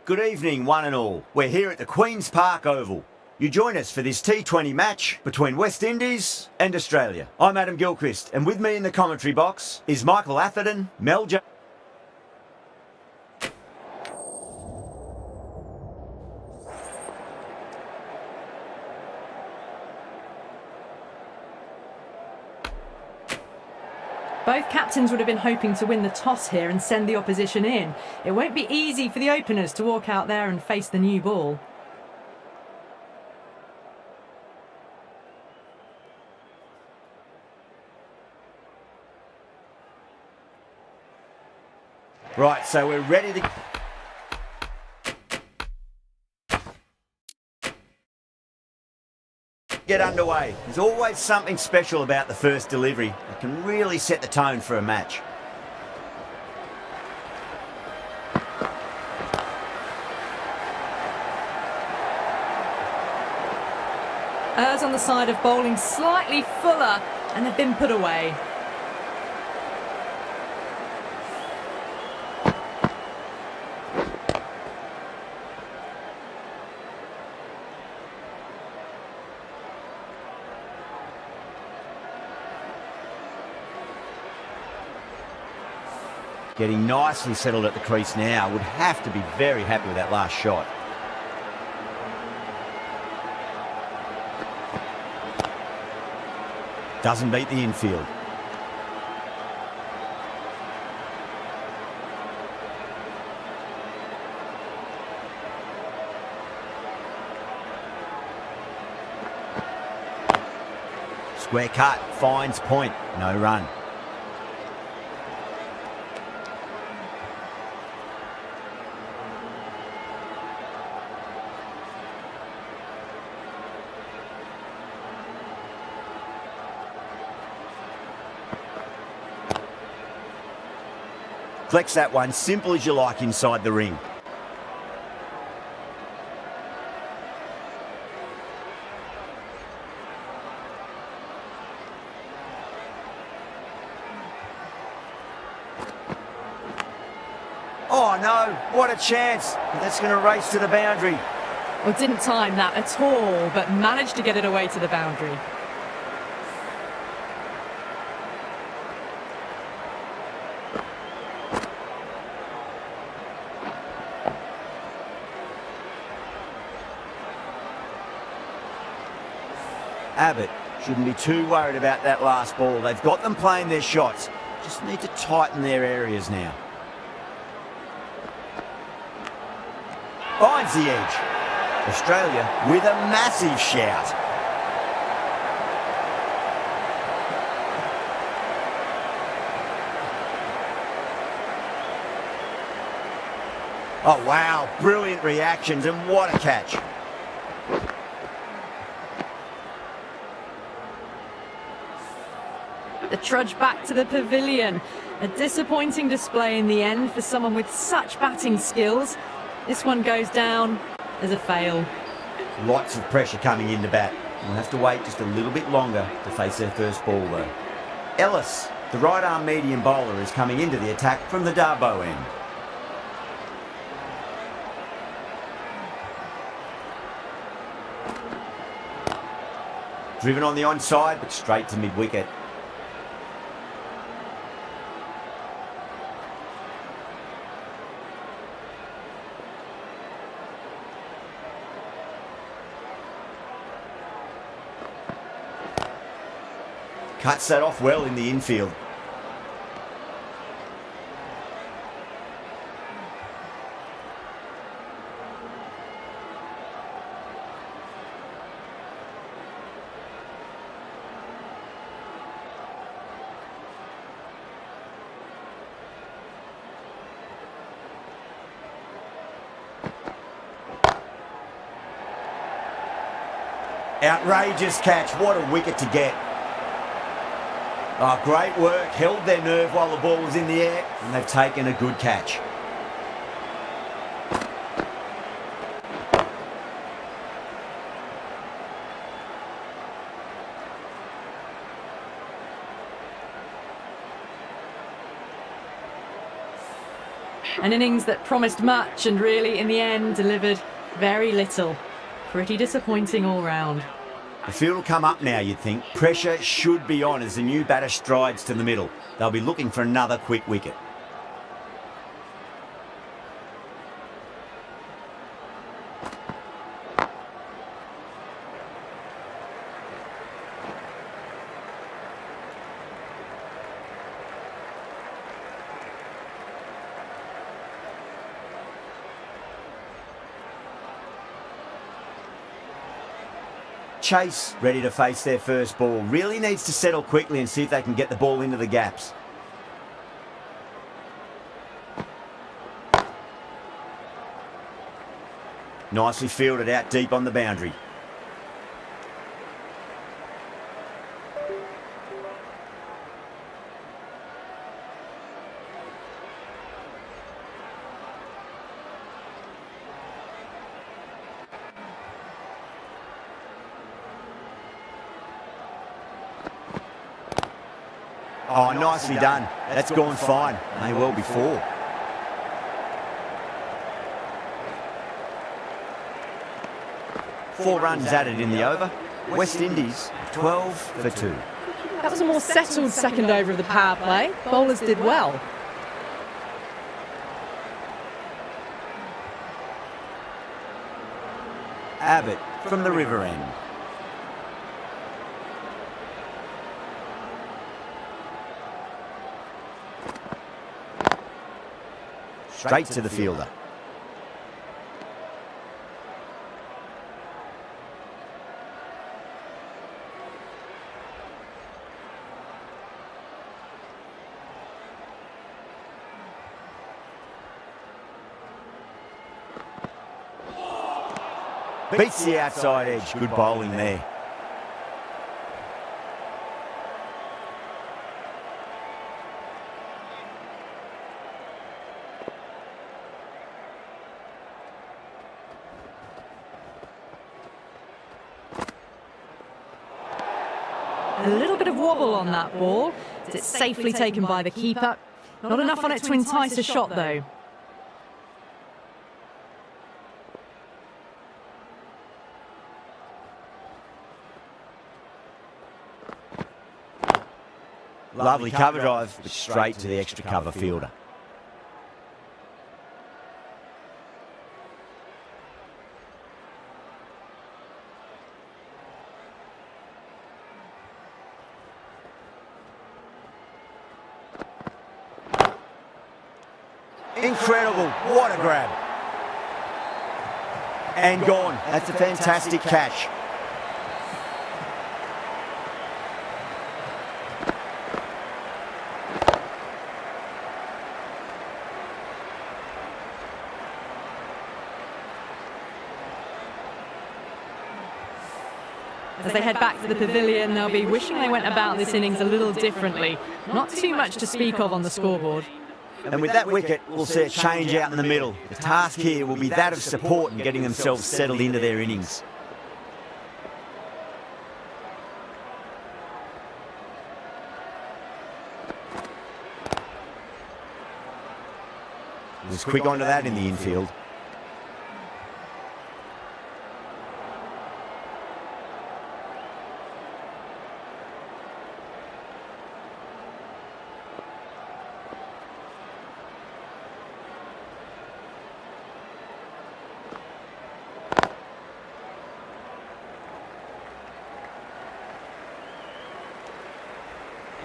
Good evening, one and all. We're here at the Queen's Park Oval. You join us for this T20 match between West Indies and Australia. I'm Adam Gilchrist, and with me in the commentary box is Michael Atherton, Mel Jones. Both captains would have been hoping to win the toss here and send the opposition in. It won't be easy for the openers to walk out there and face the new ball. Right, so we're ready to get underway. There's always something special about the first delivery. It can really set the tone for a match. Errs on the side of bowling slightly fuller, and they've been put away. Getting nicely settled at the crease now. Would have to be very happy with that last shot. Doesn't beat the infield. Square cut, finds point, no run. Flex that one, simple as you like inside the ring. Oh no, what a chance. That's going to race to the boundary. Well, didn't time that at all, but managed to get it away to the boundary. Abbott shouldn't be too worried about that last ball. They've got them playing their shots. Just need to tighten their areas now. Finds the edge. Australia with a massive shout. Oh wow, brilliant reactions and what a catch. The trudge back to the pavilion. A disappointing display in the end for someone with such batting skills. This one goes down as a fail. Lots of pressure coming in to bat. We'll have to wait just a little bit longer to face their first ball though. Ellis, the right arm medium bowler, is coming into the attack from the Darboe end. Driven on the onside, but straight to mid-wicket. Cuts that off well in the infield. Outrageous catch, what a wicket to get. Oh, great work, held their nerve while the ball was in the air, and they've taken a good catch. An innings that promised much and really, in the end, delivered very little. Pretty disappointing all round. The field will come up now, you'd think. Pressure should be on as the new batter strides to the middle. They'll be looking for another quick wicket. Chase, ready to face their first ball. Really needs to settle quickly and see if they can get the ball into the gaps. Nicely fielded out deep on the boundary. Oh, nicely done. That's gone fine. May well be 4. Four runs added in the over. West Indies 12 for 2. That was a more settled second over of the power play. Bowlers did well. Abbott from the river end. Straight to the fielder. Beats the outside edge. Good bowling there. A little bit of wobble on that ball. It's safely taken by the keeper. Not enough on it to entice a shot, though. Lovely cover drive, but straight to the extra cover fielder. Incredible, what a grab. And gone, that's a fantastic catch. As they head back to the pavilion, they'll be wishing they went about this innings a little differently. Not too much to speak of on the scoreboard. And with that wicket, we'll see a change out in the middle. The task here will be that of support and getting themselves settled into their innings. Was quick onto that in the infield.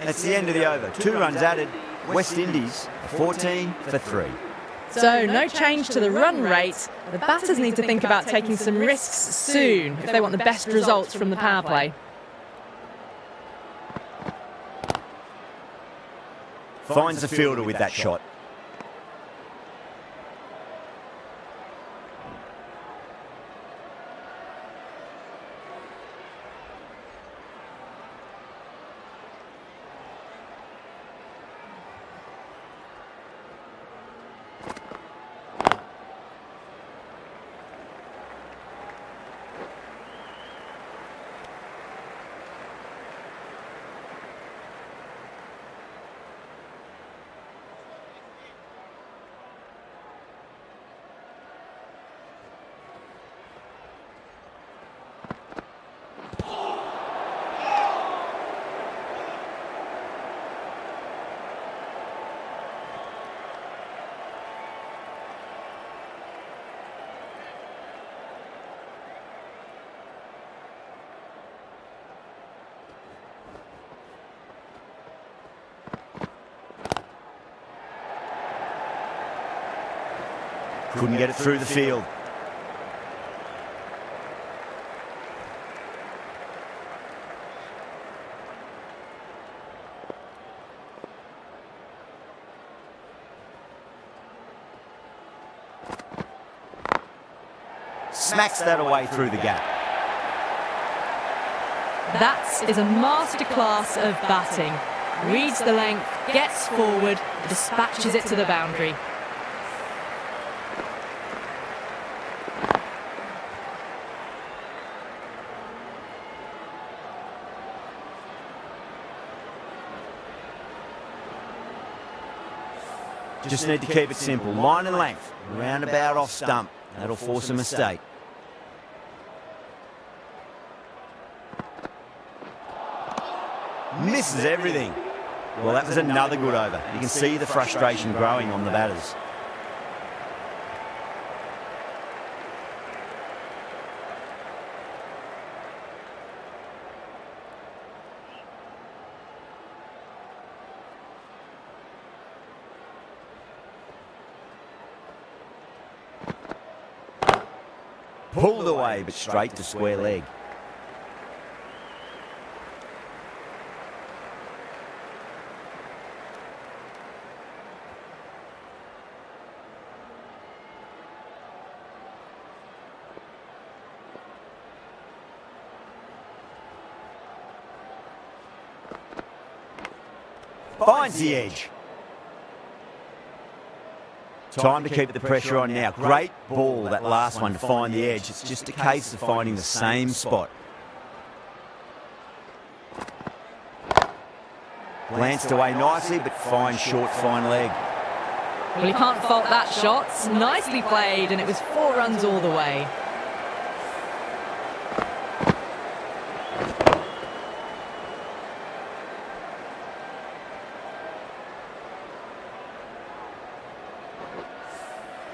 That's the end of the over. 2 runs added. West Indies 14 for 3. So no change to the run rate. The batters need to think about taking some risks soon if they want the best results from the power play. Finds the fielder with that shot. Couldn't get it through the field. Smacks that away through the gap. That is a masterclass of batting. Reads the length, gets forward, dispatches it to the boundary. Just need to keep it simple. Line and length. Roundabout off stump. That'll force a mistake. Misses everything. Well, that was another good over. You can see the frustration growing on the batters. Pulled away, but straight to square leg. Finds the edge. Time to keep the pressure on now. Great ball, that last one, to find the edge. It's just a case of finding the same spot. Glanced away nicely, but fine short, fine leg. Well, you can't fault that shot. Nicely played, and it was 4 runs all the way.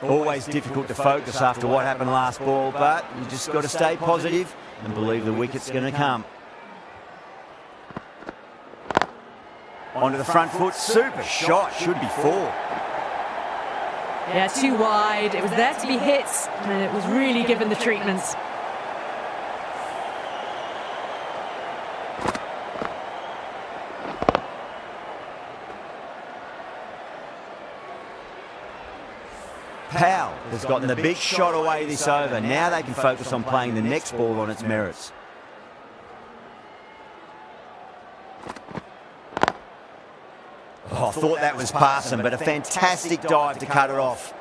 Always difficult to focus after what happened last ball, but you just got to stay positive and believe the wicket's going to come. Onto the front foot, super shot, should be 4. Yeah, too wide. It was there to be hit, and it was really given the treatments. Powell has gotten the big shot away this over. Now they can focus on playing the next ball on its merits. Oh, I thought that was passing, but a fantastic dive to cut it off.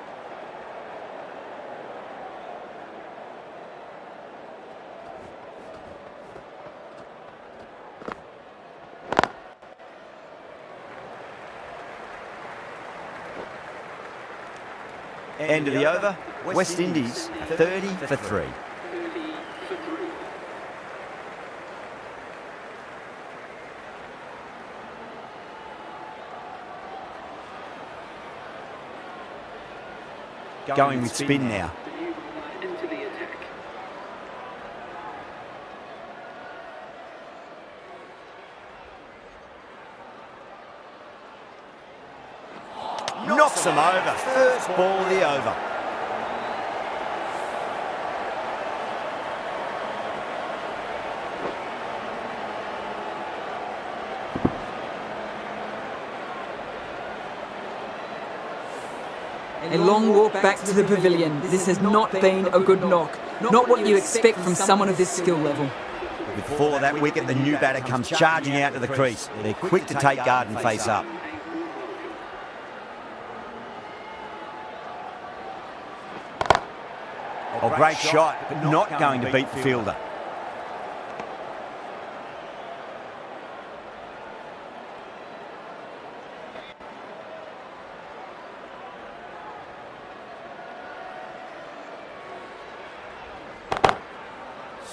End of the over, West Indies 30 for 3. Going with spin now. Knocks them over. First ball of the over. A long walk back to the pavilion. This has not been a good knock. Not what you expect from someone of this skill level. With 4 of that wicket, the new batter comes charging out to the crease. They're quick to take guard and face up. Oh, great shot, but not going to beat the fielder.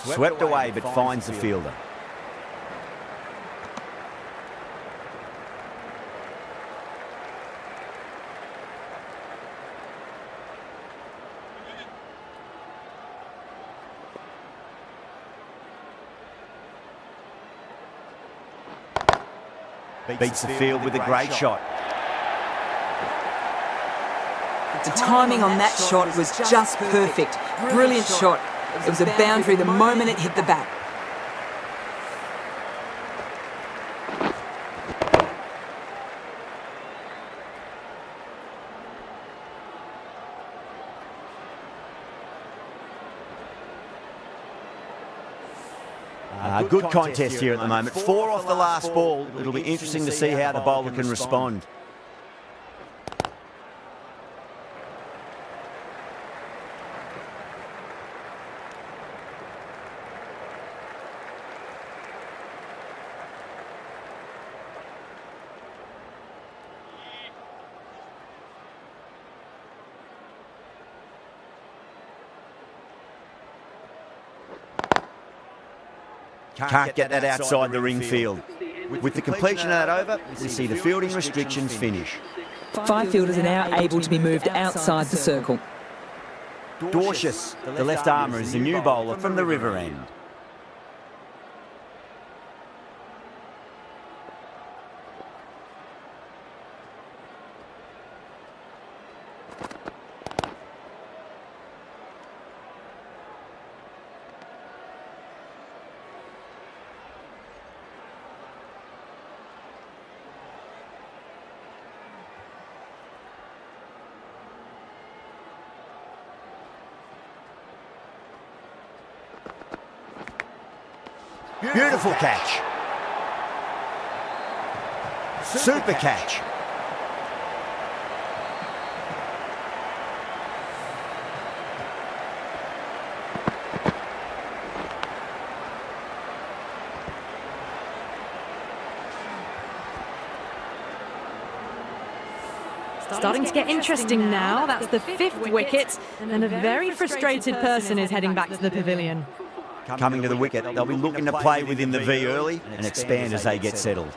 Swept away, but finds the fielder. Beats the field with a great shot. The timing on that shot was just perfect. Brilliant shot. It was a boundary the moment it hit the bat. Good contest here at the moment. 4 off the last ball. It'll be interesting to see how the bowler can respond. Can't get that outside the ring field. With the completion of that over, we see the fielding restrictions finish. 5 fielders are now able to be moved outside the circle. Dorcius, the left armour, is the new bowler from the River End. Beautiful catch. Super catch. Starting to get interesting now. That's the 5th wicket, and a very frustrated person is heading back to the pavilion. Coming to the wicket, they'll be looking to play within the V early and expand as they get settled.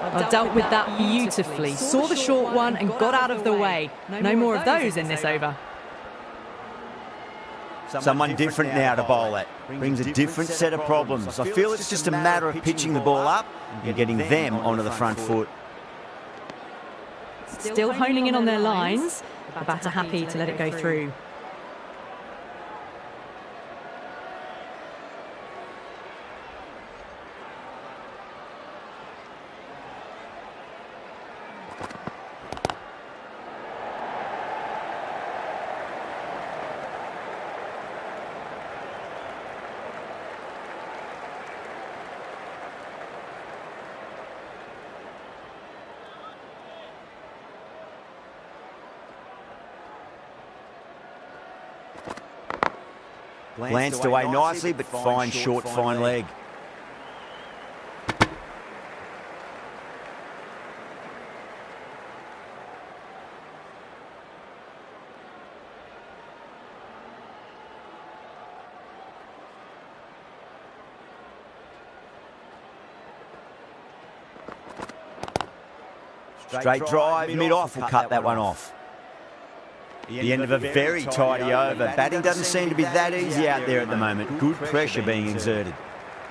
I dealt with that beautifully. Saw the short one and got out of the way. No more of those in this over. Someone different now to bowl at. Brings a different set of problems. I feel it's just a matter of pitching the ball up and getting them onto the front foot. Still honing in on their lines. The batter happy to let it go through. Glanced away nicely, but fine short, fine leg. Straight drive, mid-off will cut that one off. The end of a very tidy over. Batting doesn't seem to be that easy out there at the moment. Good pressure being exerted.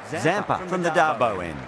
Zampa from the Darbo end.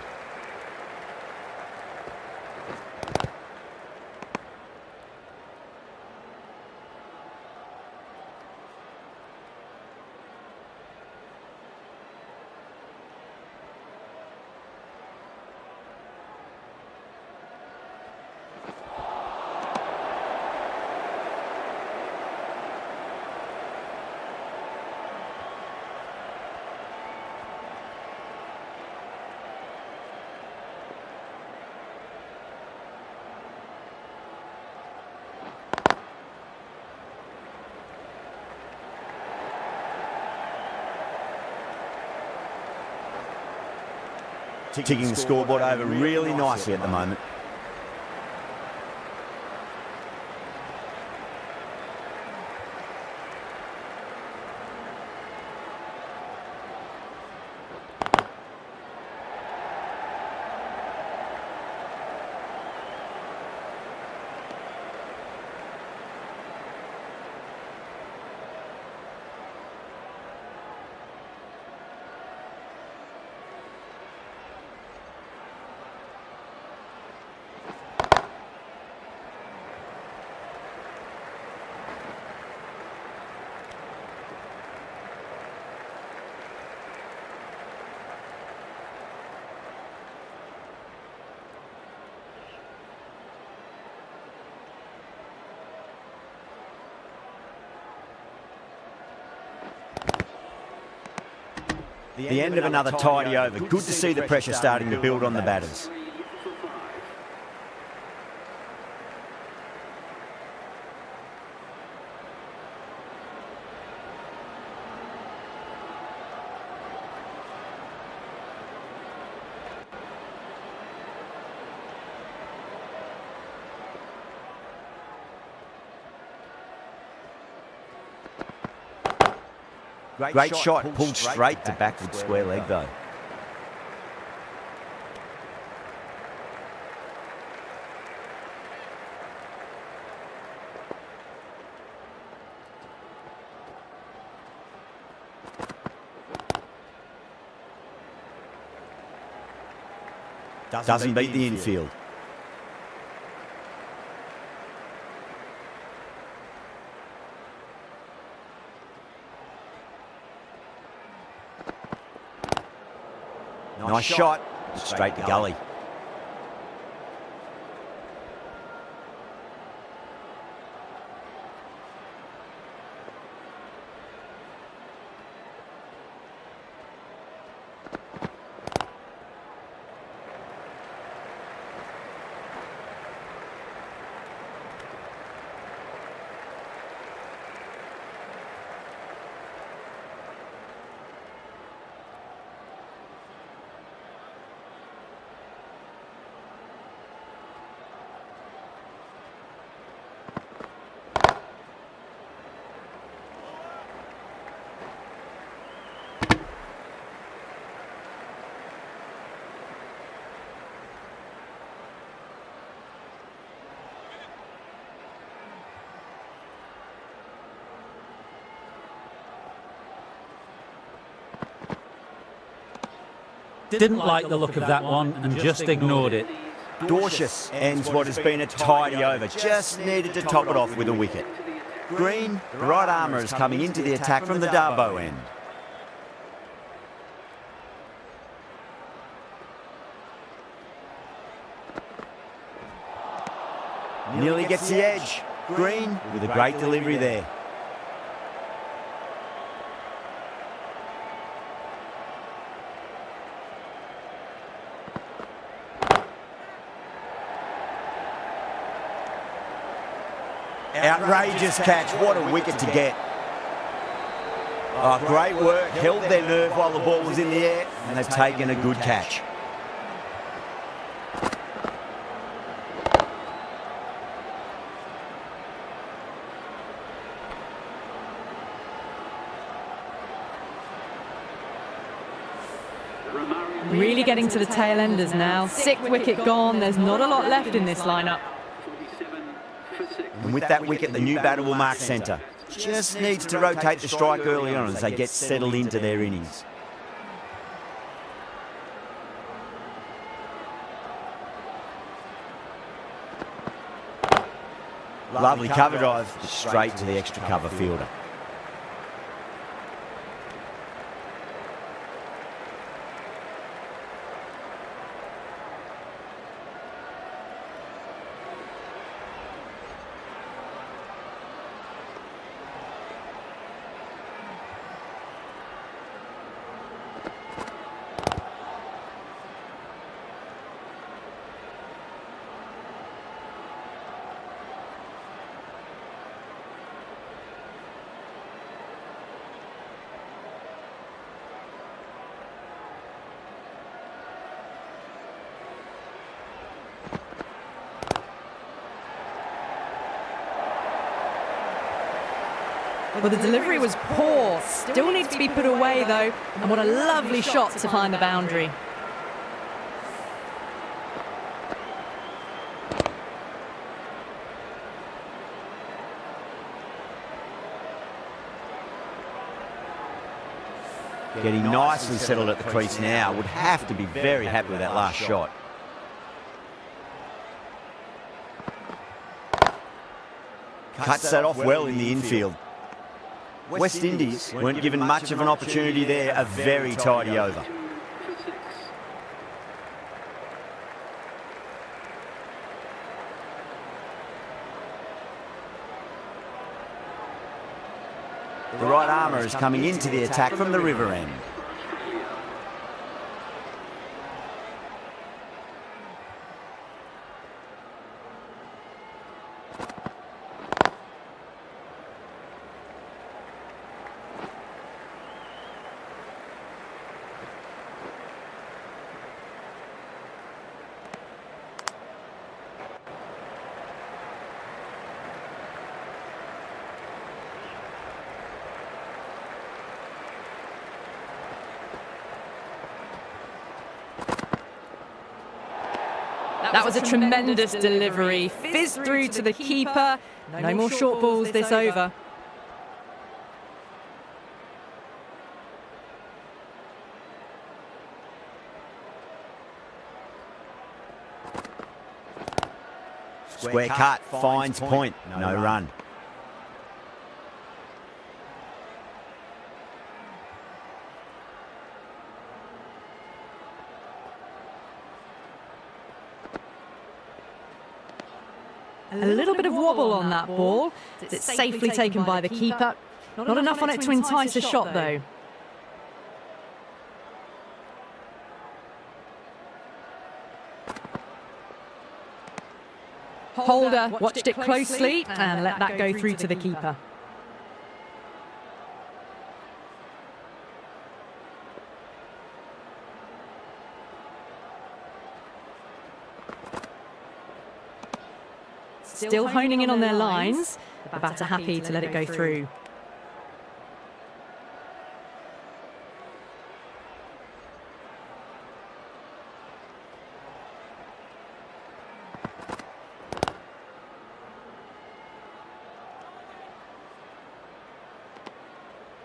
Ticking the scoreboard over really nicely at the moment. The end of another tidy over. Good to see the pressure starting to build on the batters. Great shot, pulled straight to backward square leg though. Doesn't beat the infield. Nice shot, straight to gully. Didn't like the look of that one and just ignored it. Dorcious ends what has been a tidy over. Just needed to top it off with a wicket. Green, the right armour is coming into the attack from the Darbo end. Nearly gets the edge. Green with a great delivery there. Outrageous catch, what a wicket to get. Oh, great work, held their nerve while the ball was in the air, and they've taken a good catch. Really getting to the tail enders now. 6th wicket gone, there's not a lot left in this lineup. And with that wicket, the new batter will mark centre. Just needs to rotate the strike early on as they get settled into their innings. Lovely cover drive, straight to the extra cover fielder. Well, the delivery was poor. Still needs to be put away, though. And what a lovely shot to find the boundary. Getting nicely settled at the crease now. Would have to be very happy with that last shot. Cuts that off well in the infield. West Indies weren't given much of an opportunity there, a very tidy over. The right armour is coming into the attack from the river end. That was a tremendous delivery. Fizzed through to the keeper. No more short balls this over. Square cut, finds point, no run. A little bit of wobble on that ball. It's safely taken by the keeper. Not enough on it to entice a shot though. Holder watched it closely and let that go through to the keeper. Still honing in on their lines. The batter happy to let it go through.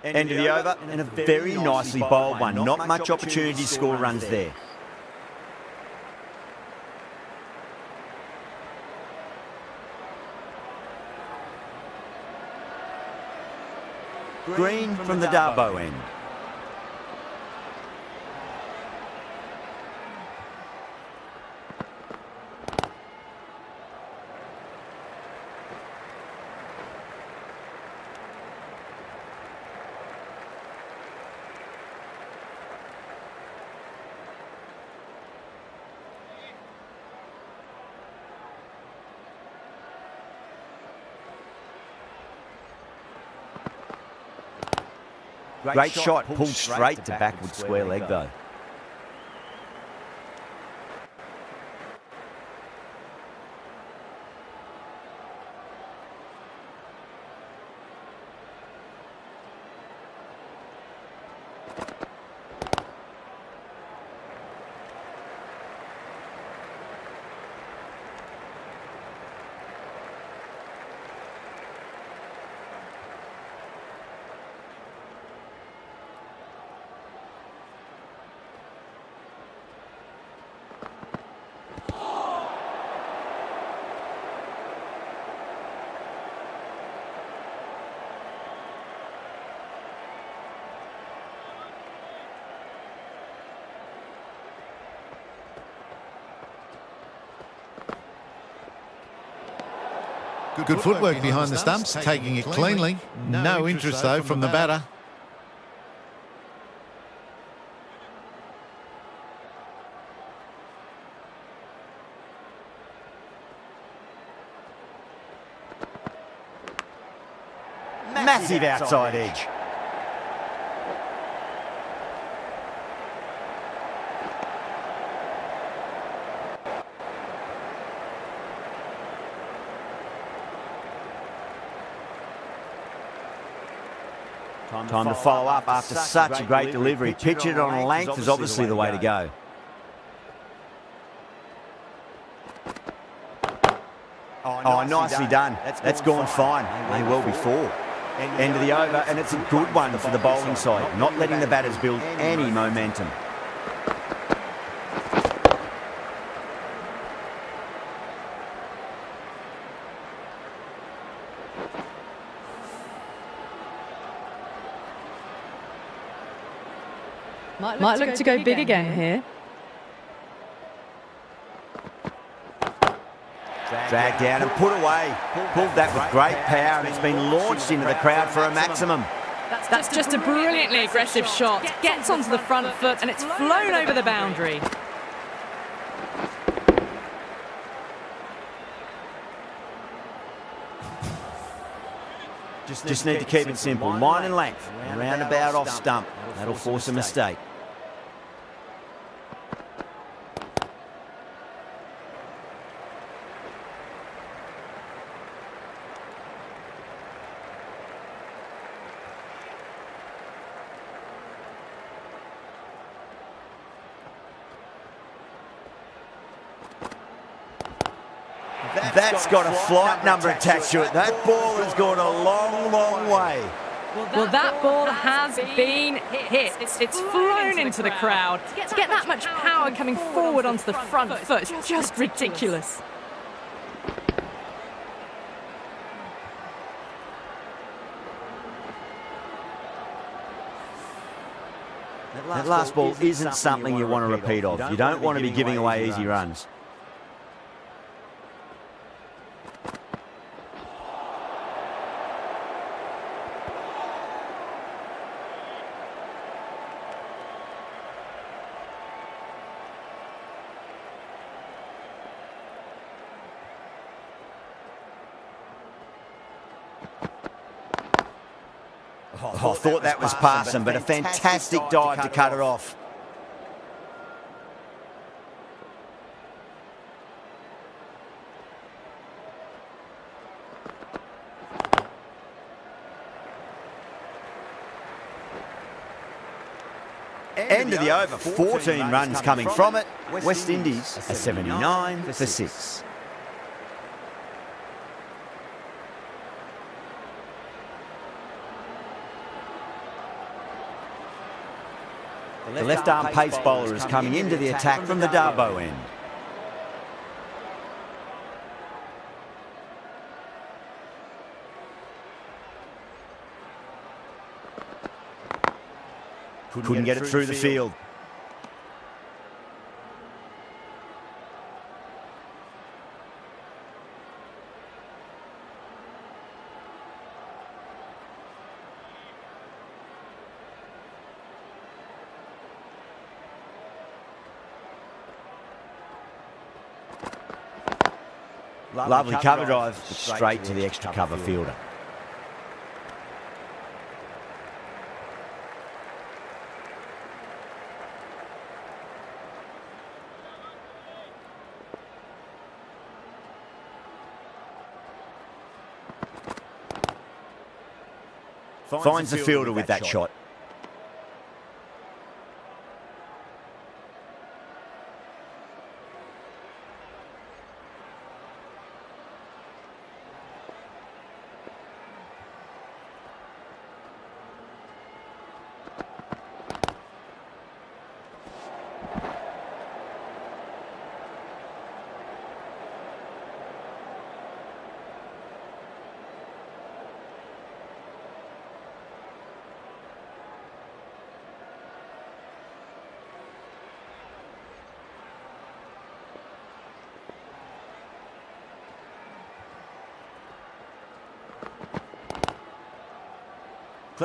End of the over, and a very nicely bowled one. Not much opportunity to score runs there. Green from the Darbo end. Great shot, pulled straight to backward square leg though. Good footwork behind the stumps, taking it cleanly. No interest, though, from the batter. Massive outside edge. Time to follow up after such a great delivery. Pitch it on a length is obviously the way to go. Oh, nicely done. That's gone fine. May well be four. End of the over, and it's a good one for the bowling side, not letting the batters build any momentum. Might look to go big again here. Dragged down and put away. Pulled that with great power, and it's been launched into the crowd for a maximum. That's just a brilliantly aggressive shot. Gets onto the front foot and it's flown over the boundary. Just need to keep it simple. Line and length. Roundabout off stump. That'll force a mistake. That's got a flight number attached to it. That ball has gone a long, long way. Well, that ball has been hit. It's flown into the crowd. To get that much power coming forward onto the front foot, it's just ridiculous. That last ball isn't something you want to repeat of. You don't want to be giving away easy runs. I thought that was passing, but a fantastic dive to cut it off. End of the over, 14 runs coming from it. West Indies are 79 for 6. The left-arm pace bowler is coming into the attack from the Darbo end. Couldn't get it through the field. Lovely cover drive, but straight to the extra cover fielder. Finds the fielder with that shot.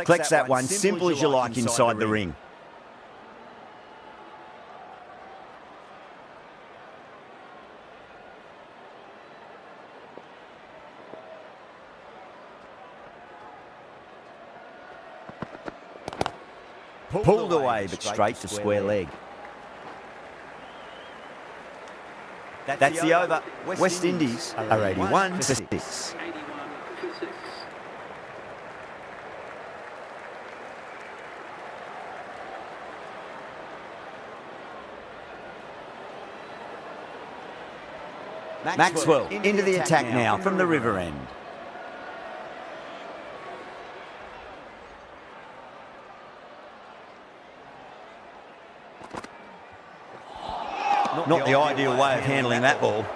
Collects that one, simple as you like, inside the ring. Pulled away, but straight to square leg. That's the over. West Indies are 81 for 6. Maxwell into the attack now from the river end. Not the ideal way of handling that ball.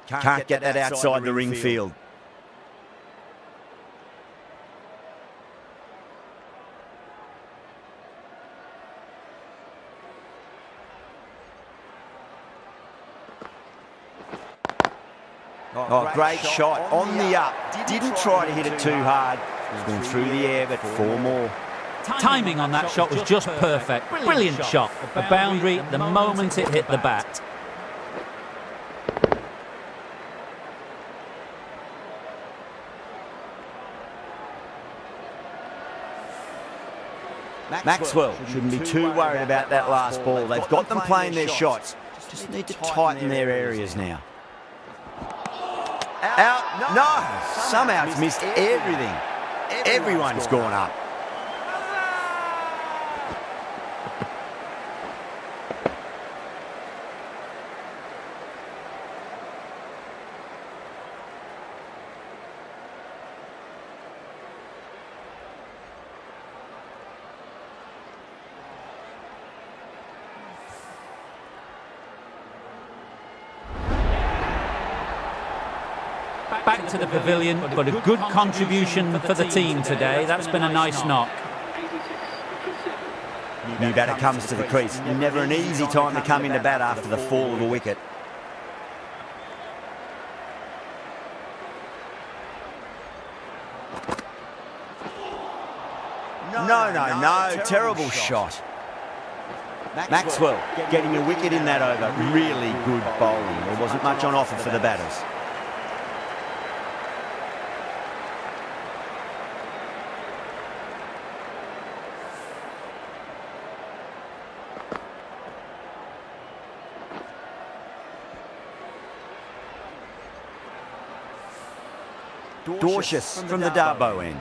Can't get that outside the ring field. Oh, great shot on the up. Didn't try to hit it too hard. It's gone through the air, but 4 more. Timing on that shot was just perfect. Brilliant shot. The boundary the moment it hit the bat. Maxwell shouldn't be too worried about that last ball. They've got them playing their shots. Just need to tighten their areas now. Out. No! Somehow it's missed everything. Everyone's gone up. Back to the pavilion, but a good contribution for the team today. That's been a nice knock. New batter comes to the crease. Never an easy time to come into bat after the fall of a wicket. No. Terrible shot. Maxwell getting a wicket in that over. Really good bowling. There wasn't much on offer for the batters. Cautious from the Darbo end.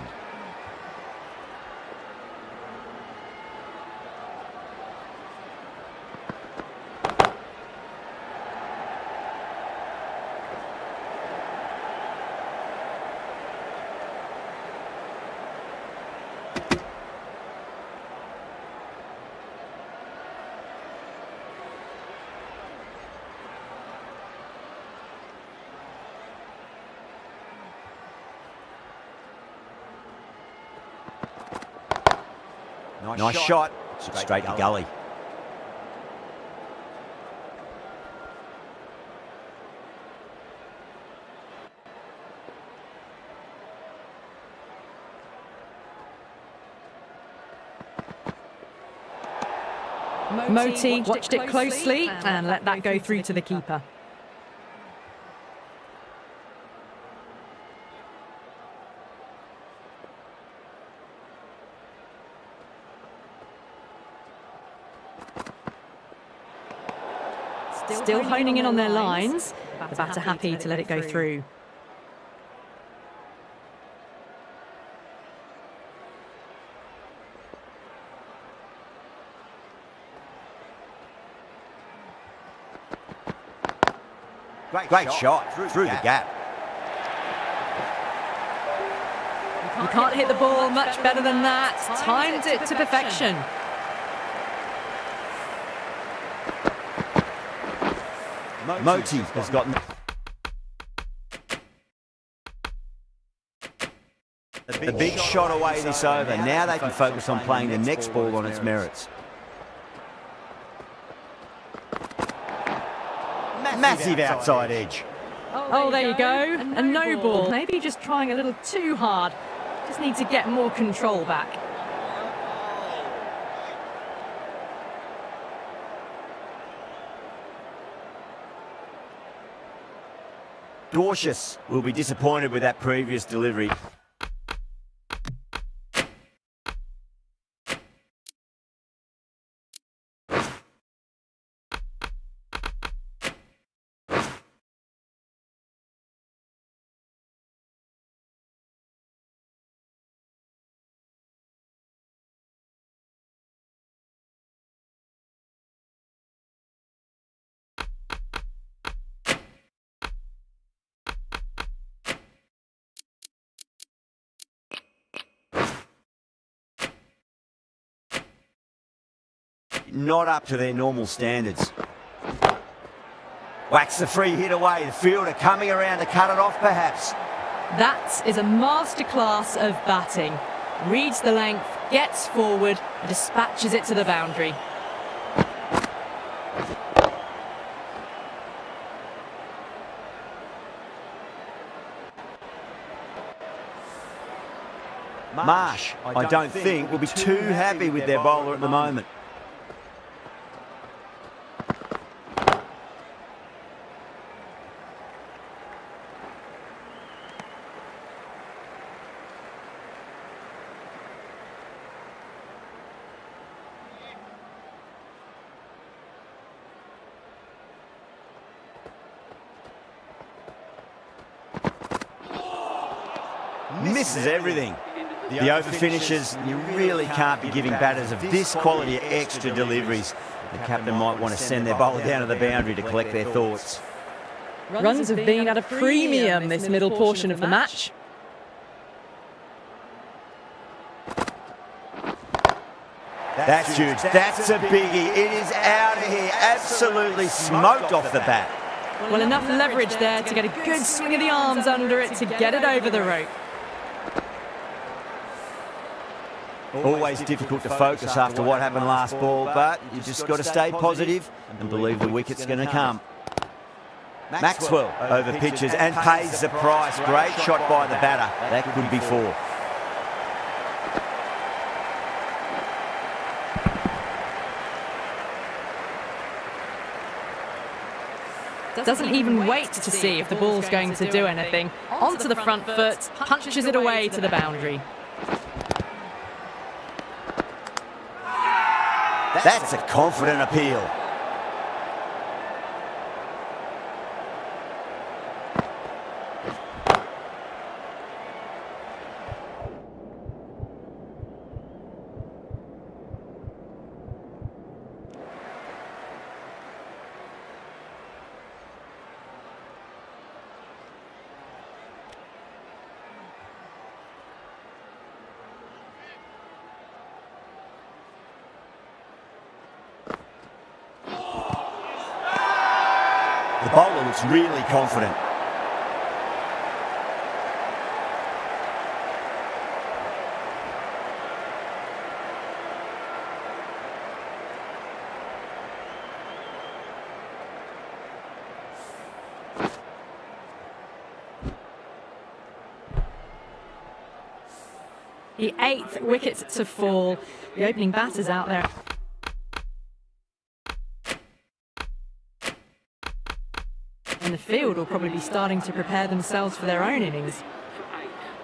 Nice shot. Straight to gully. Moti watched it closely and let that go through to the keeper. Still honing in on their lines. The batter happy to let it go through. Great shot through the gap. You can't hit the ball much better than that. Timed it to perfection. Moti has gotten a big shot away this over. Now they can focus on playing the next ball on its merits. Massive outside edge. Oh, there you go. A no ball. Maybe just trying a little too hard. Just need to get more control back. Cautious will be disappointed with that previous delivery. Not up to their normal standards. Whacks the free hit away. The fielder coming around to cut it off, perhaps. That is a masterclass of batting. Reads the length, gets forward, and dispatches it to the boundary. Marsh, I don't think, will be too happy with their bowler at the moment. Misses everything. The over finishes, you really can't be giving batters of this quality extra deliveries. The captain might want to send their bowler down to the boundary to collect their thoughts. Runs have been at a premium this middle portion of the match. That's huge. That's a biggie. It is out of here. Absolutely smoked off the bat. Well, enough leverage there to get a good swing of the arms under it to get it over the rope. Always difficult to focus after what happened last ball, but you just got to stay positive and believe the wicket's going to come. Maxwell over pitches and pays the price. Great shot by the batter. That could be four. Doesn't even wait to see if the ball's going to do anything. Onto the front foot, punches it away to the boundary. That's a confident appeal. The bowler looks really confident. The 8th wicket to fall. The opening batters out there. And the field will probably be starting to prepare themselves for their own innings.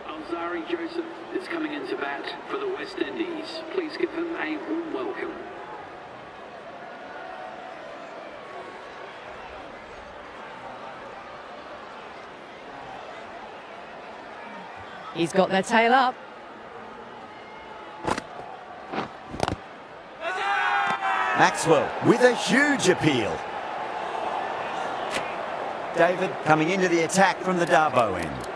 Alzari Joseph is coming into bat for the West Indies. Please give him a warm welcome. He's got their tail up. Maxwell with a huge appeal. David coming into the attack from the Darbo end.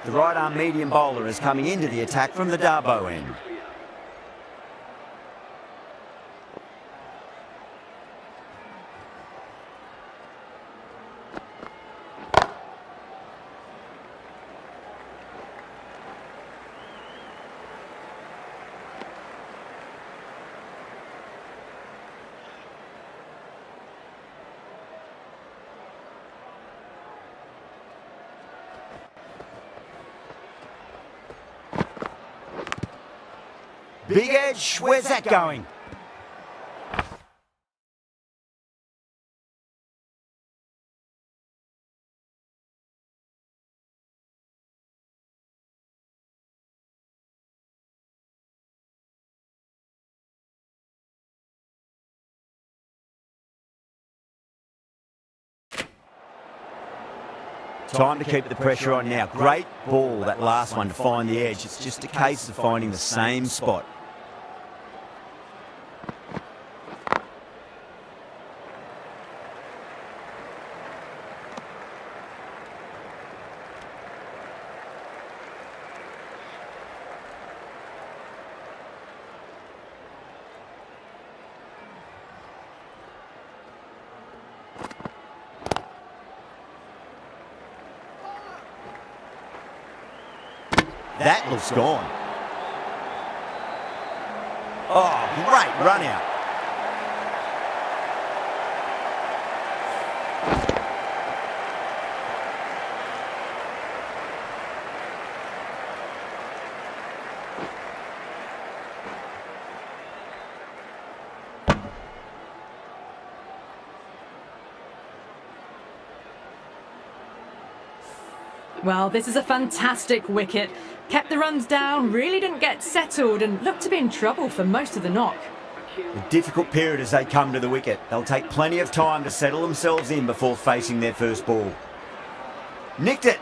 The right arm medium bowler is coming into the attack from the Darbo end. Big edge, where's that going? Time to keep the pressure on now. Great ball, that last one, to find the edge. It's just a case of finding the same spot. That looks gone. Oh, great run out. Well, this is a fantastic wicket. Kept the runs down, really didn't get settled and looked to be in trouble for most of the knock. A difficult period as they come to the wicket. They'll take plenty of time to settle themselves in before facing their first ball. Nicked it.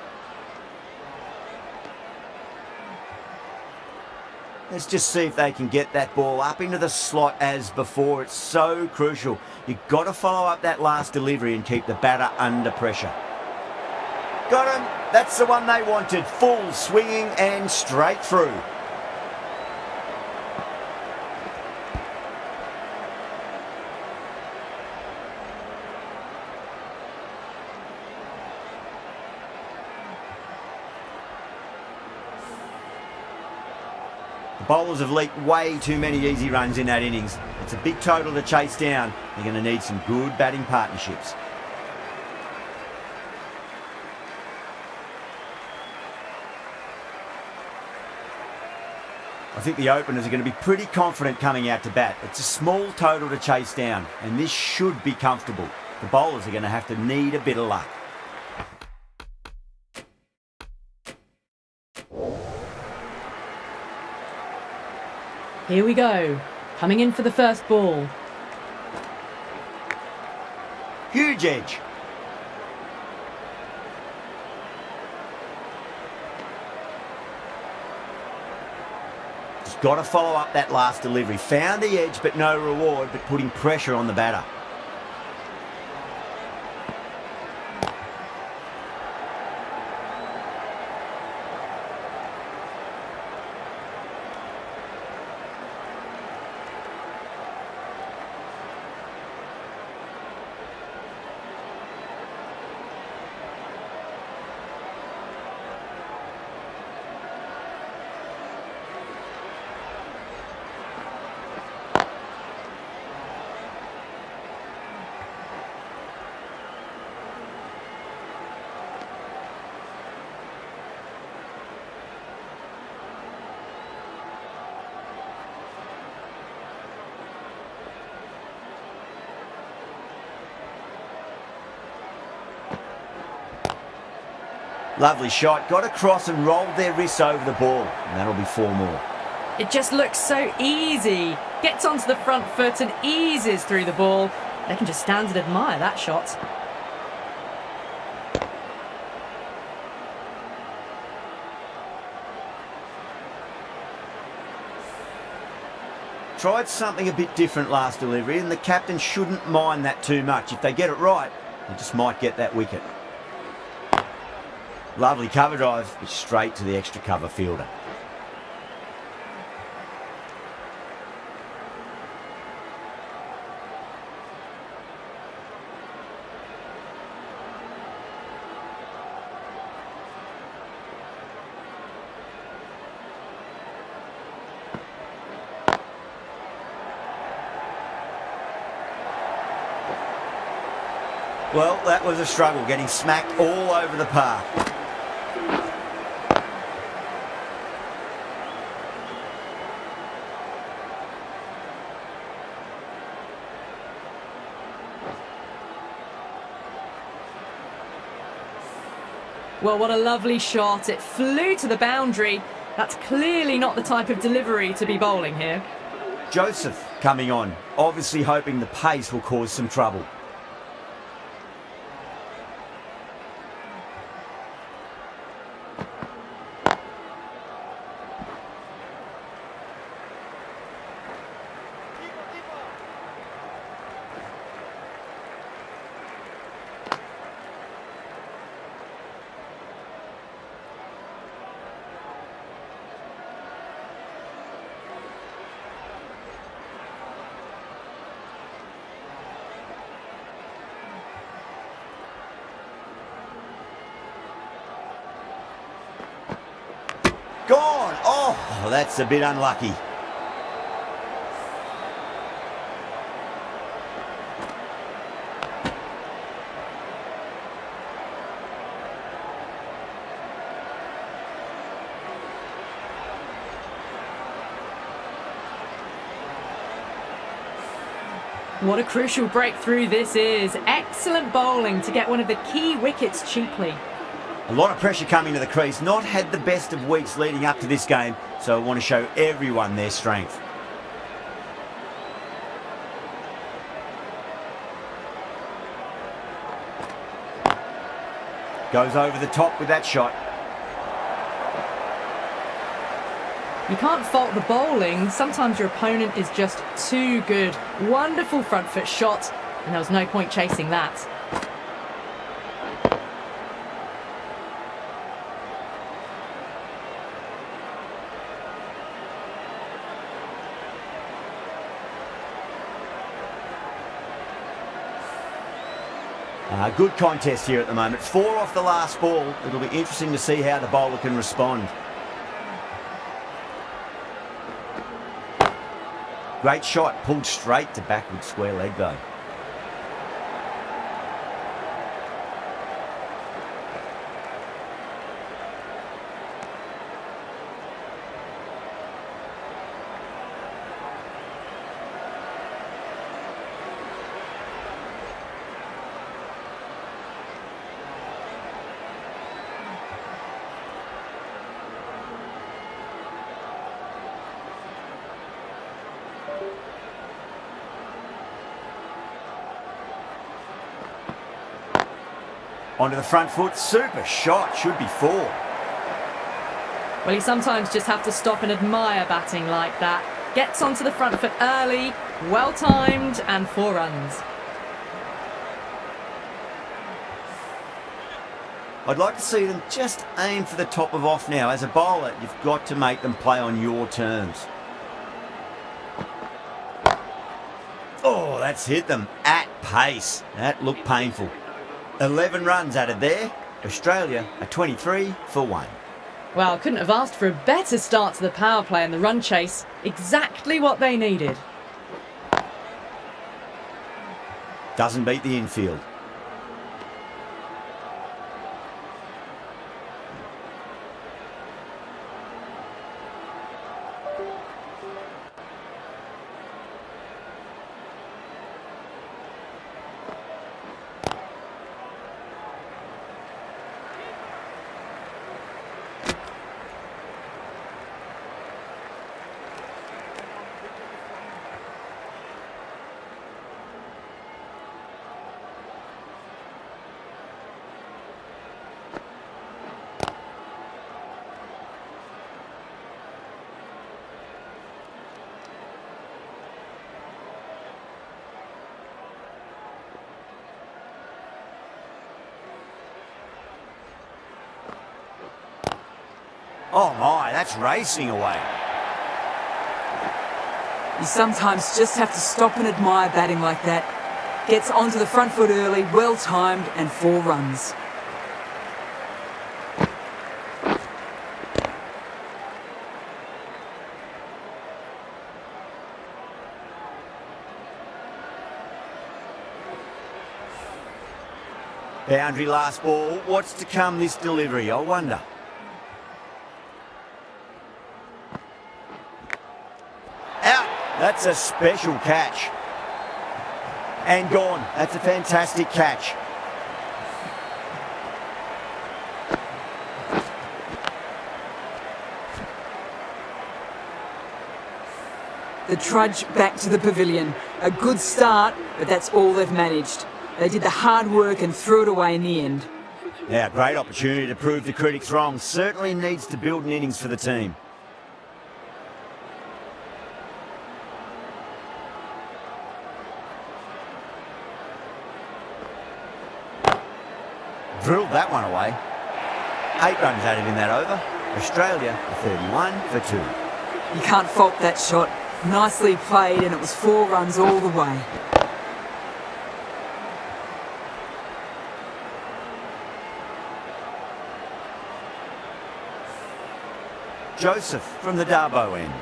Let's just see if they can get that ball up into the slot as before. It's so crucial. You've got to follow up that last delivery and keep the batter under pressure. Got him. That's the one they wanted. Full swinging and straight through. The bowlers have leaked way too many easy runs in that innings. It's a big total to chase down. They're going to need some good batting partnerships. I think the openers are going to be pretty confident coming out to bat. It's a small total to chase down, and this should be comfortable. The bowlers are going to have to need a bit of luck. Here we go. Coming in for the first ball. Huge edge. Just got to follow up that last delivery. Found the edge, but no reward, but putting pressure on the batter. Lovely shot, got across and rolled their wrists over the ball, and that'll be 4 more. It just looks so easy. Gets onto the front foot and eases through the ball. They can just stand and admire that shot. Tried something a bit different last delivery, and the captain shouldn't mind that too much. If they get it right, they just might get that wicket. Lovely cover drive, but straight to the extra cover fielder. Well, that was a struggle, getting smacked all over the park. Well, what a lovely shot. It flew to the boundary. That's clearly not the type of delivery to be bowling here. Joseph coming on, obviously hoping the pace will cause some trouble. Gone! Oh, that's a bit unlucky. What a crucial breakthrough this is. Excellent bowling to get one of the key wickets cheaply. A lot of pressure coming to the crease. Not had the best of weeks leading up to this game, so I want to show everyone their strength. Goes over the top with that shot. You can't fault the bowling. Sometimes your opponent is just too good. Wonderful front foot shot, and there was no point chasing that. Good contest here at the moment. 4 off the last ball. It'll be interesting to see how the bowler can respond. Great shot, pulled straight to backward square leg though. Onto the front foot, super shot, should be 4. Well, you sometimes just have to stop and admire batting like that. Gets onto the front foot early, well timed, and 4 runs. I'd like to see them just aim for the top of off now. As a bowler, you've got to make them play on your terms. Oh, that's hit them at pace. That looked painful. 11 runs added there. Australia are 23 for 1. Well, couldn't have asked for a better start to the power play and the run chase. Exactly what they needed. Doesn't beat the infield. Oh my, that's racing away. You sometimes just have to stop and admire batting like that. Gets onto the front foot early, well timed, and 4 runs. Boundary last ball. What's to come this delivery, I wonder. Out. That's a special catch. And gone. That's a fantastic catch. The trudge back to the pavilion. A good start, but that's all they've managed. They did the hard work and threw it away in the end. Yeah, great opportunity to prove the critics wrong. Certainly needs to build an innings for the team. Drilled that one away. 8 runs added in that over. Australia 31 for 2. You can't fault that shot. Nicely played, and it was 4 runs all the way. Joseph from the Darbo end.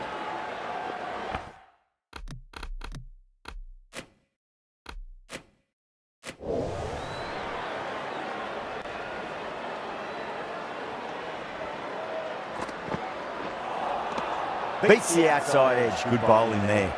Beats the outside edge. Good bowling there.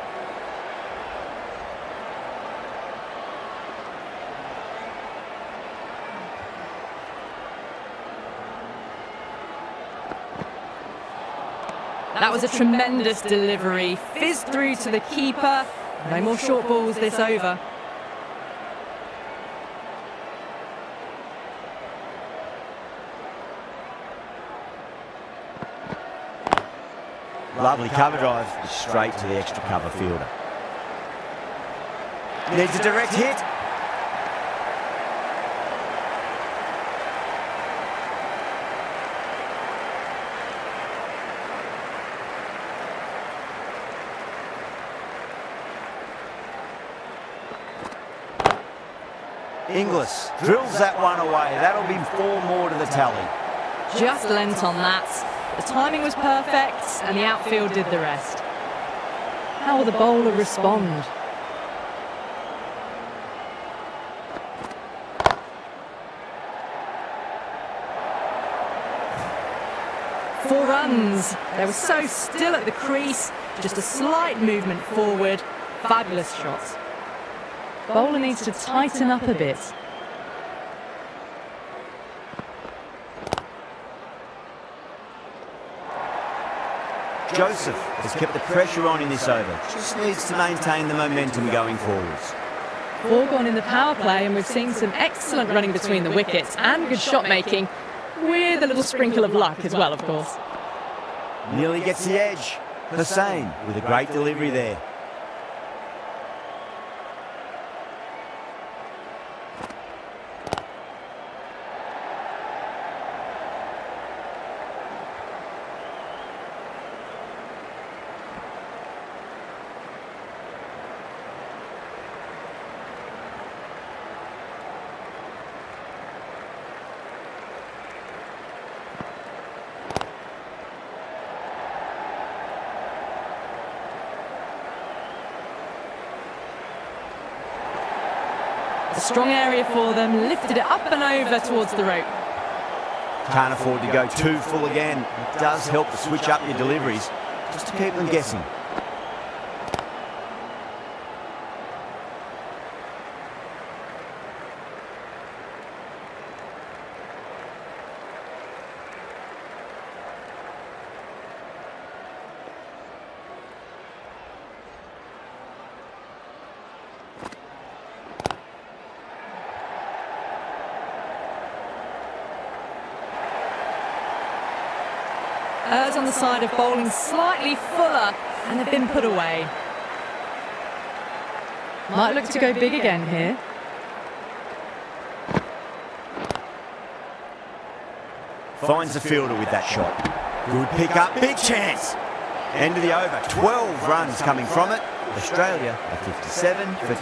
That was a tremendous delivery. Fizzed through to the keeper. No more short balls this over. Lovely cover drive, straight to the extra cover fielder. Needs a direct hit. Inglis drills that one away. That'll be 4 more to the tally. Just lent on that. The timing was perfect and the outfield did the rest. How will the bowler respond? Four runs. They were so still at the crease. Just a slight movement forward. Fabulous shots. Bowler needs to tighten up a bit. Joseph has kept the pressure on in this over. Just needs to maintain the momentum going forwards. 4 gone in the power play, and we've seen some excellent running between the wickets and good shot making, with a little sprinkle of luck as well, of course. Nearly gets the edge. Hosein with a great delivery there. A strong area for them, lifted it up and over towards the rope. Can't afford to go too full again. It does help to switch up your deliveries, just to keep them guessing. Errs on the side of bowling slightly fuller, and they've been put away. Might look to go big again here. Finds the fielder with that shot. Good pick up, big chance. End of the over, 12 runs coming from it. Australia are 57 for 2.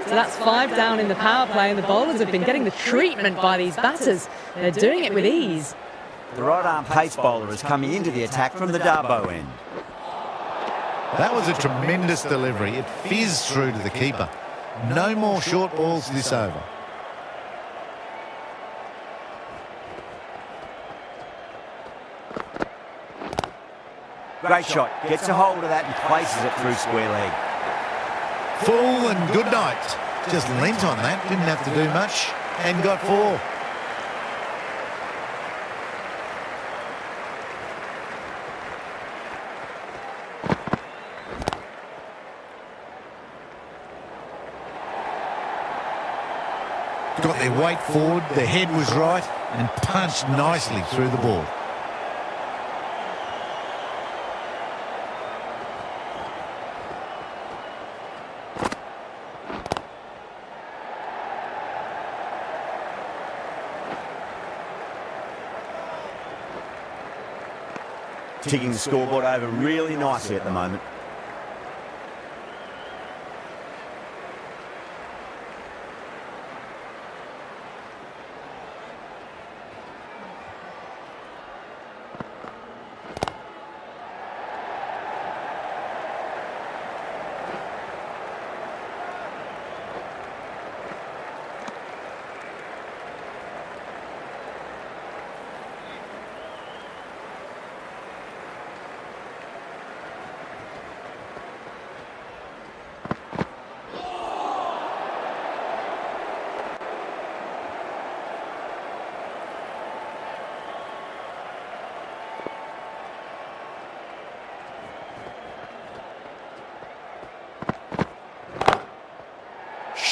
So that's 5 down in the power play, and the bowlers have been getting the treatment by these batters. They're doing it with ease. The right-arm pace bowler is coming into the attack from the Darbo end. That was a tremendous delivery. It fizzed through to the keeper. No more short balls this over. Great shot. Gets a hold of that and places it through square leg. Full and good night. Just lent on that. Didn't have to do much and got 4. Got their weight forward, the head was right, and punched nicely through the ball. Ticking the scoreboard over really nicely at the moment.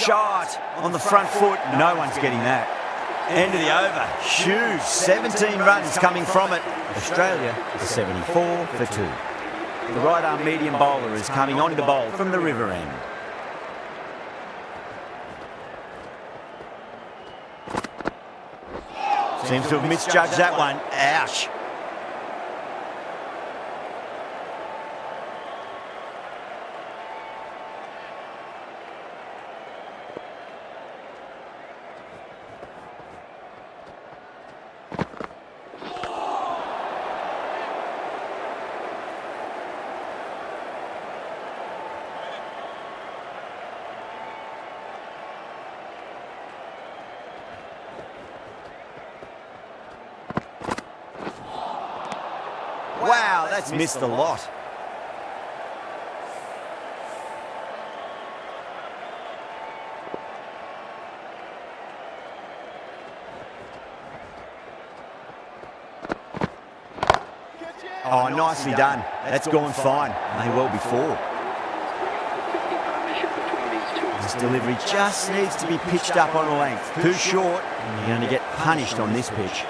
shot on the front foot. No one's getting that. End of the over. Huge. 17 runs coming from it. Australia is 74 for 2. The right arm medium bowler is coming on to bowl from the river end. Seems to have misjudged that one. Ouch. Wow, that's missed a lot. Oh, nicely done. That's gone fine. May well be 4. This delivery just needs to be pitched up on a length. Too short, and you're going to get punished on this pitch.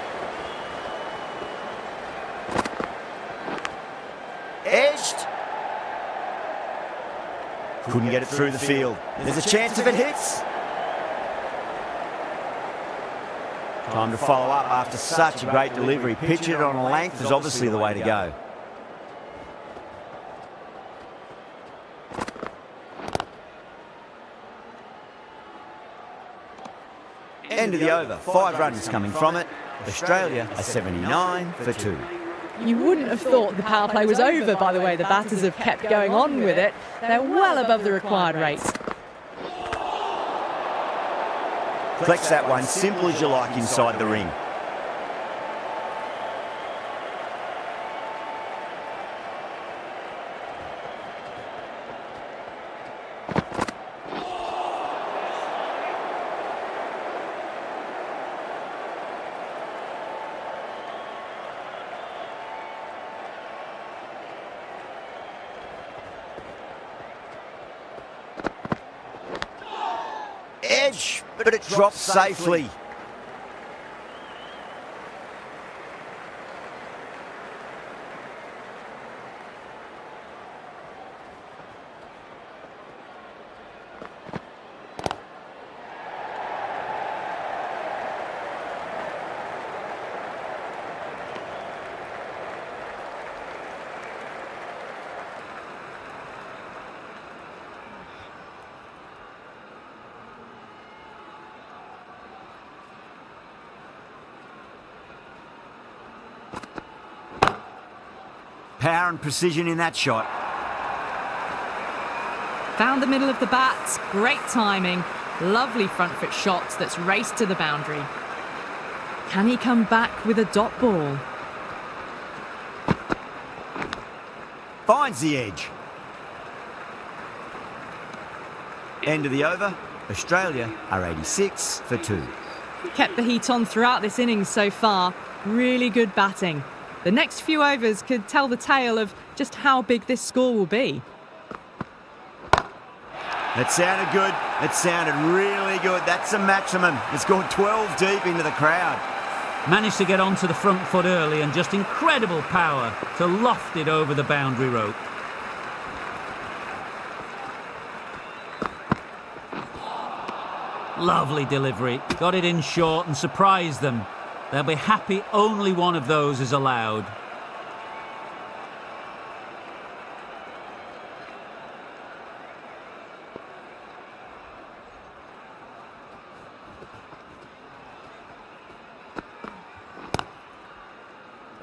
Edged. Couldn't get it through the field. There's a chance if it hits. Time to follow up after such a great delivery. Pitch it on a length is obviously the way to go. End of the over. 5 runs coming from it. Australia are 79 for 2. You wouldn't have thought the power play was over by the way the batters have kept going on with it. They're well above the required rates. Flex that one simple as you like inside the ring. Edge, but it drops safely. Power and precision in that shot. Found the middle of the bat, great timing, lovely front foot shots that's raced to the boundary. Can he come back with a dot ball? Finds the edge. End of the over. Australia are 86 for 2. Kept the heat on throughout this innings so far. Really good batting. The next few overs could tell the tale of just how big this score will be. That sounded good. It sounded really good. That's the maximum. It's gone 12 deep into the crowd. Managed to get onto the front foot early and just incredible power to loft it over the boundary rope. Lovely delivery. Got it in short and surprised them. They'll be happy only one of those is allowed.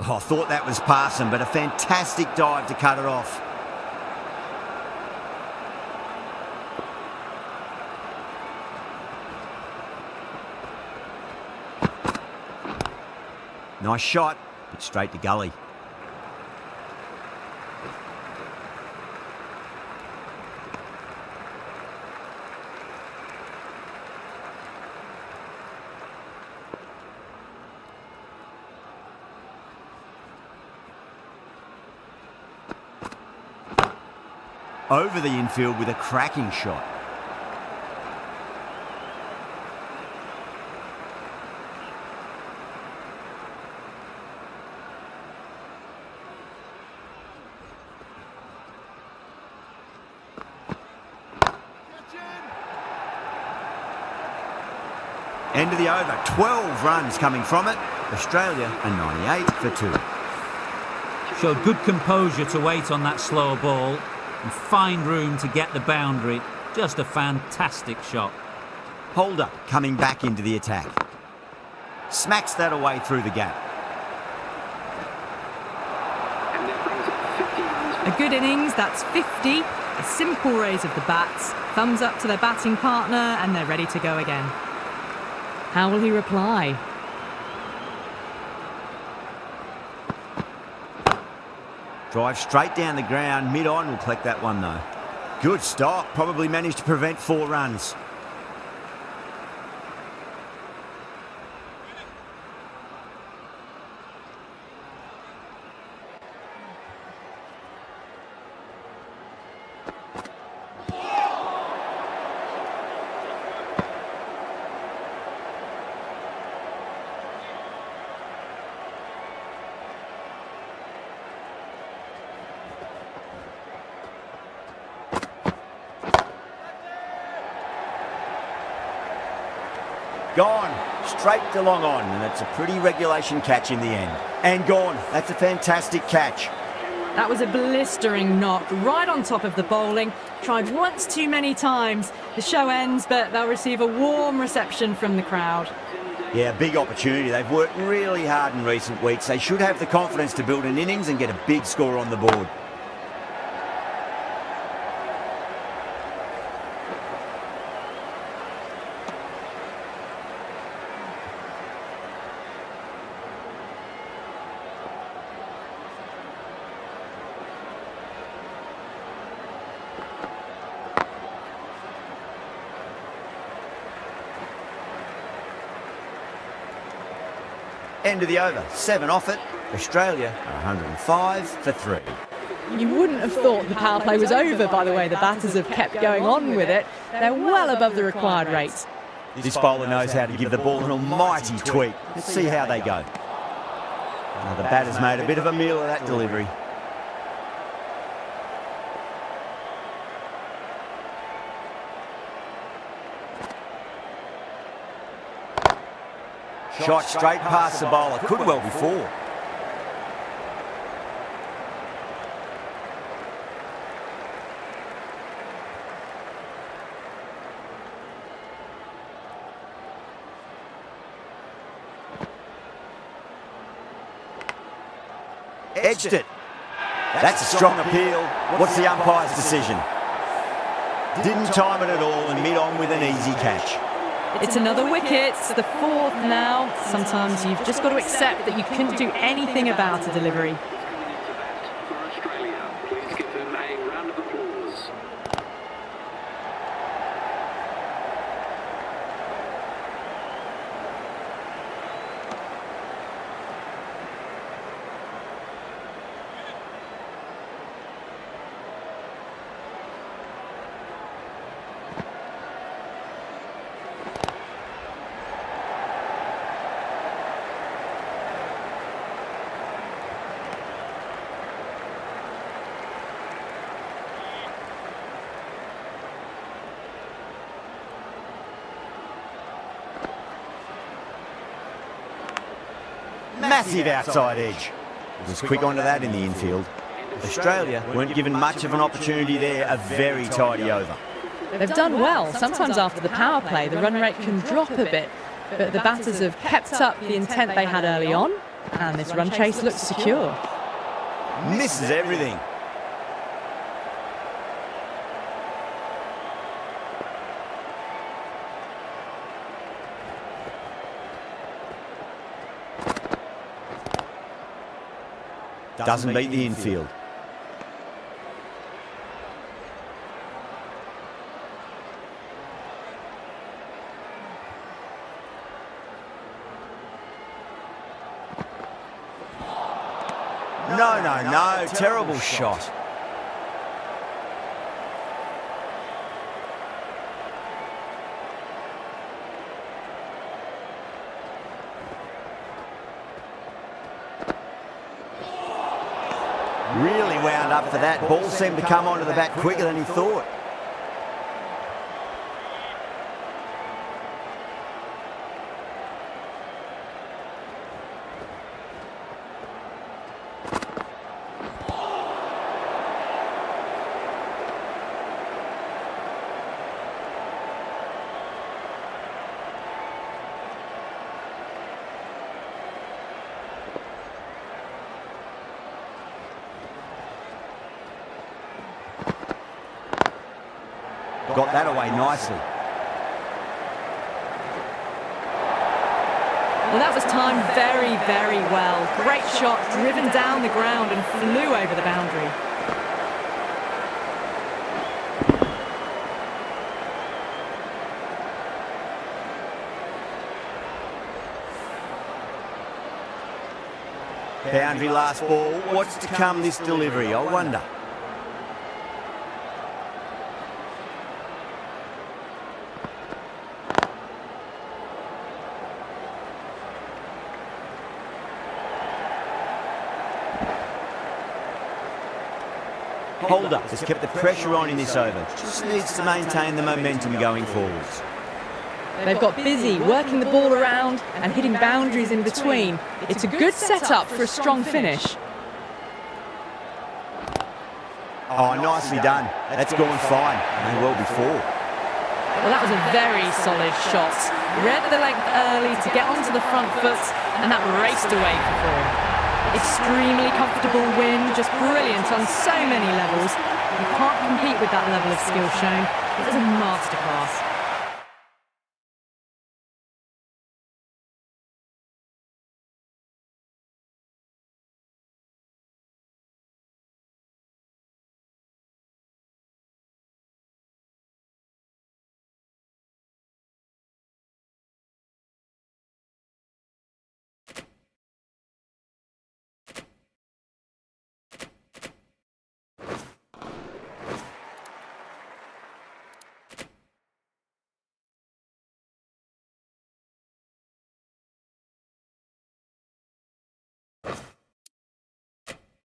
Oh, I thought that was passing, but a fantastic dive to cut it off. Nice shot, but straight to gully. Over the infield with a cracking shot. End of the over, 12 runs coming from it. Australia a 98 for 2. Showed good composure to wait on that slow ball and find room to get the boundary. Just a fantastic shot. Holder coming back into the attack. Smacks that away through the gap. And that brings up 50 runs. A good innings, that's 50. A simple raise of the bats. Thumbs up to their batting partner and they're ready to go again. How will he reply? Drive straight down the ground. Mid-on will collect that one though. Good stop. Probably managed to prevent 4 runs. Gone. Straight to long on, and it's a pretty regulation catch in the end. And gone. That's a fantastic catch. That was a blistering knock right on top of the bowling. Tried once too many times. The show ends, but they'll receive a warm reception from the crowd. Yeah, big opportunity. They've worked really hard in recent weeks. They should have the confidence to build an innings and get a big score on the board. End of the over, 7 off it. Australia are 105 for 3. You wouldn't have thought the power play was over by the way the batters have kept going on with it. They're well above the required rates. This bowler knows how to give the ball an almighty tweak. Let's see how they go. Now the batter's made a bit of a meal of that delivery. Shot straight past the bowler, could well be 4. Edged it. That's a strong appeal. What's the umpire's decision? Didn't time it at all and mid-on with an easy catch. It's another wicket, it's the 4th now. Sometimes you've just got to accept that you couldn't do anything about a delivery. Coming into bat for Australia. Please give them a round of applause. Massive outside edge. Was quick onto that in the infield. Australia weren't given much of an opportunity there, a very tidy over. They've done well. Sometimes after the power play, the run rate can drop a bit. But the batters have kept up the intent they had early on, and this run chase looks secure. Misses everything. Doesn't beat the infield. No, terrible shot. Really wound up for that. Ball seemed to come onto the bat quicker than he thought. Got that away nicely. Well, that was timed very, very well. Great shot, driven down the ground and flew over the boundary. Boundary last ball. What's to come this delivery, I wonder? Holder has kept the pressure on in this over. Just needs to maintain the momentum going forwards. They've got busy working the ball around and hitting boundaries in between. It's a good setup for a strong finish. Oh, nicely done. That's gone fine. May well be four. Well, that was a very solid shot. Read the length early to get onto the front foot, and that raced away for four. Extremely comfortable win, just brilliant on so many levels. You can't compete with that level of skill shown. It was a masterclass.